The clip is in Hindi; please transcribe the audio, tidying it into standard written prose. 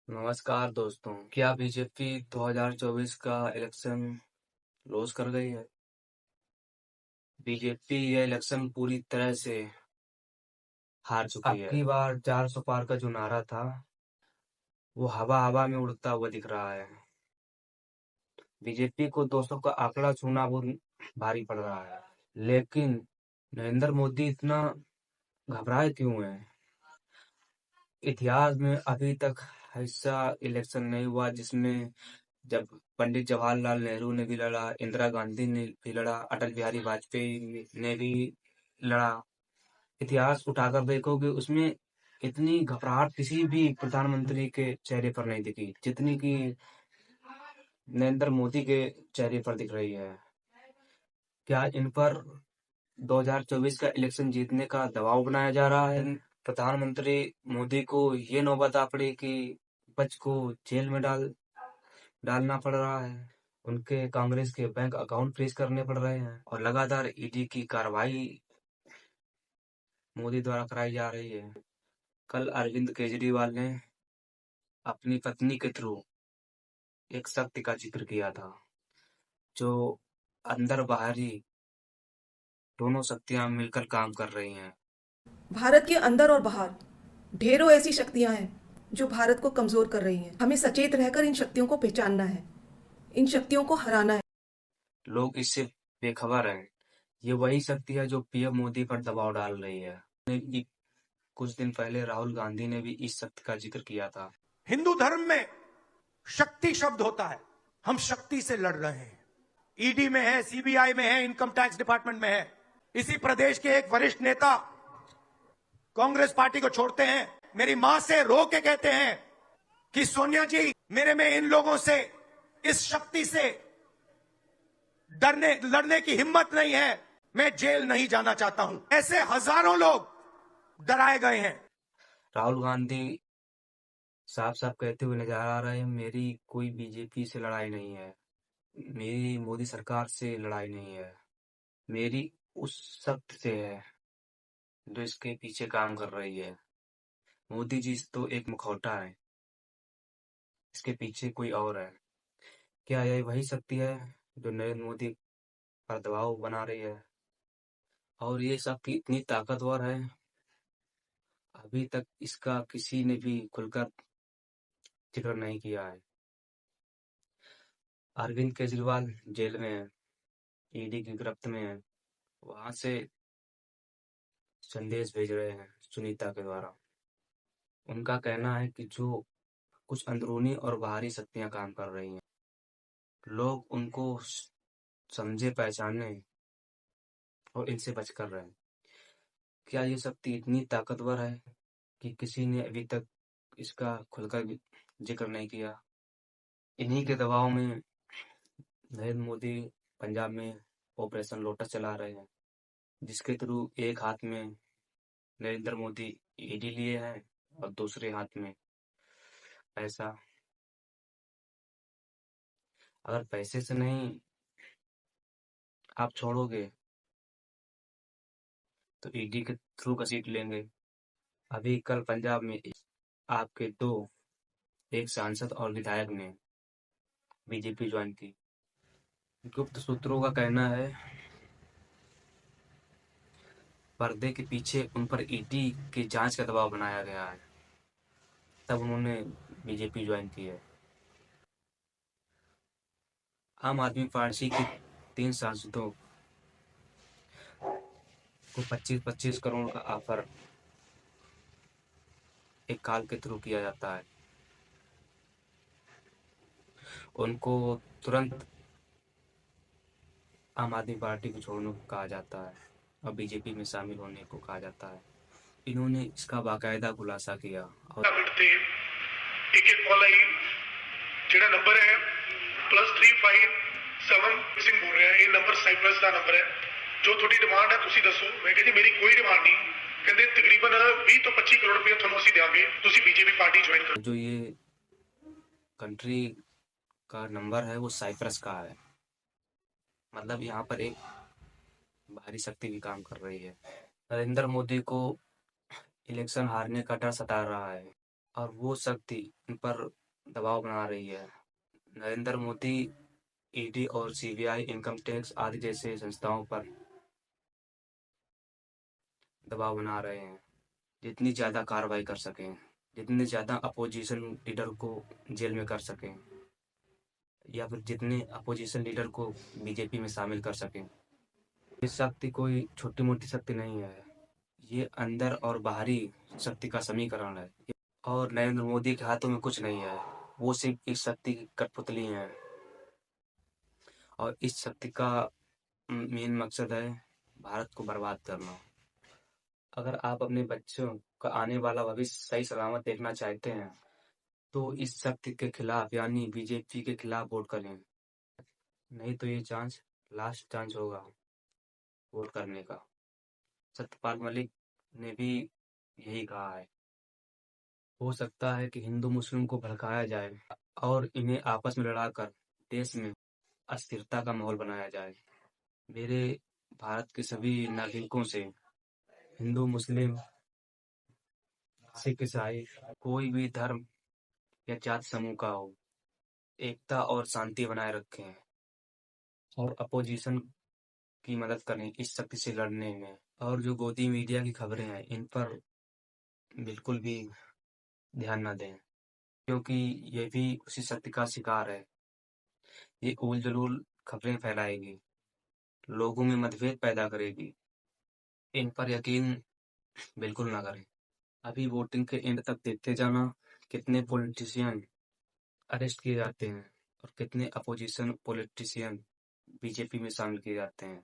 नमस्कार दोस्तों, क्या बीजेपी 2024 का इलेक्शन लॉस कर गई है? बीजेपी ये इलेक्शन पूरी तरह से हार चुकी है। अब की बार 400 पार का जो नारा था, वो हवा हवा में उड़ता हुआ दिख रहा है। बीजेपी को 200 का आंकड़ा छूना बहुत भारी पड़ रहा है। लेकिन नरेंद्र मोदी इतना घबराए क्यों है? इतिहास में अभी तक ऐसा इलेक्शन नहीं हुआ जिसमें जब पंडित जवाहरलाल नेहरू ने भी लड़ा, इंदिरा गांधी ने भी लड़ा, अटल बिहारी वाजपेयी ने भी लड़ा। इतिहास उठाकर देखोगे उसमें इतनी घबराहट किसी भी प्रधानमंत्री के चेहरे पर नहीं दिखी जितनी कि नरेंद्र मोदी के चेहरे पर दिख रही है। क्या इन पर 2024 का इलेक्शन जीतने का दबाव बनाया जा रहा है? प्रधानमंत्री मोदी को ये नौबत आ पड़ी कि विपक्ष को जेल में डालना पड़ रहा है। उनके कांग्रेस के बैंक अकाउंट फ्रीज करने पड़ रहे हैं और लगातार ईडी की कार्रवाई मोदी द्वारा कराई जा रही है। कल अरविंद केजरीवाल ने अपनी पत्नी के थ्रू एक शक्ति का जिक्र किया था, जो अंदर बाहरी दोनों शक्तियां मिलकर काम कर रही हैं। भारत के अंदर और बाहर ढेरों ऐसी शक्तियां हैं जो भारत को कमजोर कर रही हैं। हमें सचेत रहकर इन शक्तियों को पहचानना है, इन शक्तियों को हराना है। लोग इससे बेखबर हैं। ये वही शक्ति है जो पीएम मोदी पर दबाव डाल रही है। कुछ दिन पहले राहुल गांधी ने भी इस शक्ति का जिक्र किया था। हिंदू धर्म में शक्ति शब्द होता है। हम शक्ति से लड़ रहे हैं। ईडी में है, सीबीआई में है, इनकम टैक्स डिपार्टमेंट में है। इसी प्रदेश के एक वरिष्ठ नेता कांग्रेस पार्टी को छोड़ते हैं, मेरी मां से रो के कहते हैं कि सोनिया जी, मेरे में इन लोगों से, इस शक्ति से लड़ने की हिम्मत नहीं है। मैं जेल नहीं जाना चाहता हूं। ऐसे हजारों लोग डराए गए हैं। राहुल गांधी साफ साफ कहते हुए नजर आ रहे हैं, मेरी कोई बीजेपी से लड़ाई नहीं है, मेरी मोदी सरकार से लड़ाई नहीं है, मेरी उस शक्ति से है जो इसके पीछे काम कर रही है। मोदी जी तो एक मुखौटा है, इसके पीछे कोई और है। क्या यह वही शक्ति है जो नरेंद्र मोदी पर दबाव बना रही है? और ये शक्ति इतनी ताकतवर है, अभी तक इसका किसी ने भी खुलकर जिक्र नहीं किया है। अरविंद केजरीवाल जेल में है, ईडी की गिरफ्त में है। वहां से संदेश भेज रहे हैं सुनीता के द्वारा। उनका कहना है कि जो कुछ अंदरूनी और बाहरी शक्तियां काम कर रही हैं, लोग उनको समझे, पहचाने और इनसे बचकर रहें। क्या ये शक्ति इतनी ताकतवर है कि किसी ने अभी तक इसका खुलकर जिक्र नहीं किया? इन्हीं के दबाव में नरेंद्र मोदी पंजाब में ऑपरेशन लोटस चला रहे हैं, जिसके थ्रू एक हाथ में नरेंद्र मोदी ईडी लिए हैं और दूसरे हाथ में पैसा। अगर पैसे से नहीं आप छोड़ोगे तो ईडी के थ्रू घसीट लेंगे। अभी कल पंजाब में आपके एक सांसद और विधायक ने बीजेपी ज्वाइन की। गुप्त सूत्रों का कहना है पर्दे के पीछे उन पर ईडी की जांच का दबाव बनाया गया है, तब उन्होंने बीजेपी ज्वाइन की है। आम आदमी पार्टी के 3 सांसदों को 25-25 करोड़ का ऑफर एक कॉल के थ्रू किया जाता है। उनको तुरंत आम आदमी पार्टी को छोड़ने को कहा जाता है और बीजेपी में शामिल होने को कहा जाता है। इन्होंने इसका बाकायदा खुलासा किया और एक एक कॉल आई, ਜਿਹੜਾ ਨੰਬਰ ਹੈ +35 ਸਿੰਘ ਬੋਲ ਰਿਹਾ, ਇਹ ਨੰਬਰ ਸਾਈਪਰਸ ਦਾ ਨੰਬਰ ਹੈ। ਜੋ ਤੁਹਾਡੀ ਡਿਮਾਂਡ ਹੈ ਤੁਸੀਂ ਦੱਸੋ। ਮੈਂ ਕਿਹਾ ਜੀ ਮੇਰੀ ਕੋਈ ਡਿਮਾਂਡ ਨਹੀਂ। ਕਹਿੰਦੇ ਤਕਰੀਬਨ 20 ਤੋਂ 25 ਕਰੋੜ ਰੁਪਏ ਤੁਹਾਨੂੰ ਅਸੀਂ ਦੇਵਾਂਗੇ, ਤੁਸੀਂ बीजेपी पार्टी ज्वाइन करो। जो ये कंट्री का नंबर है वो साइप्रस का है, मतलब यहाँ पर एक भारी शक्ति भी काम कर रही है। नरेंद्र मोदी को इलेक्शन हारने का डर सता रहा है। और वो शक्ति इन पर दबाव बना रही है। नरेंद्र मोदी ईडी और सीबीआई, इनकम टैक्स आदि जैसे संस्थाओं पर दबाव बना रहे हैं। जितनी ज़्यादा कार्रवाई कर सकें, जितने ज़्यादा अपोजिशन लीडर को जेल में कर सकें, या फिर जितने अपोजिशन लीडर को बीजेपी में शामिल कर सकें। ये शक्ति कोई छोटी मोटी शक्ति नहीं है, ये अंदर और बाहरी शक्ति का समीकरण है। और नरेंद्र मोदी के हाथों में कुछ नहीं है, वो सिर्फ इस शक्ति की कठपुतली है। और इस शक्ति का मेन मकसद है भारत को बर्बाद करना। अगर आप अपने बच्चों का आने वाला भविष्य सही सलामत देखना चाहते हैं तो इस शक्ति के खिलाफ यानी बीजेपी के खिलाफ वोट करें, नहीं तो ये चांस लास्ट चांस होगा वोट करने का। सत्यपाल मलिक ने भी यही कहा है। हो सकता है कि हिंदू मुस्लिम को भड़काया जाए और इन्हें आपस में लड़ाकर देश में अस्थिरता का माहौल बनाया जाए। मेरे भारत के सभी नागरिकों से हिंदू मुस्लिम सिख ईसाई कोई भी धर्म या जाति समूह का हो, एकता और शांति बनाए रखें और अपोजिशन की मदद करें इस शक्ति से लड़ने में। और जो गोदी मीडिया की खबरें हैं इन पर बिल्कुल भी ध्यान न दें, क्योंकि ये भी उसी शक्ति का शिकार है। ये उल जलूल खबरें फैलाएगी, लोगों में मतभेद पैदा करेगी। इन पर यकीन बिल्कुल ना करें। अभी वोटिंग के एंड तक देखते जाना कितने पॉलिटिशियन अरेस्ट किए जाते हैं और कितने अपोजिशन पॉलिटिशियन बीजेपी में शामिल किए जाते हैं।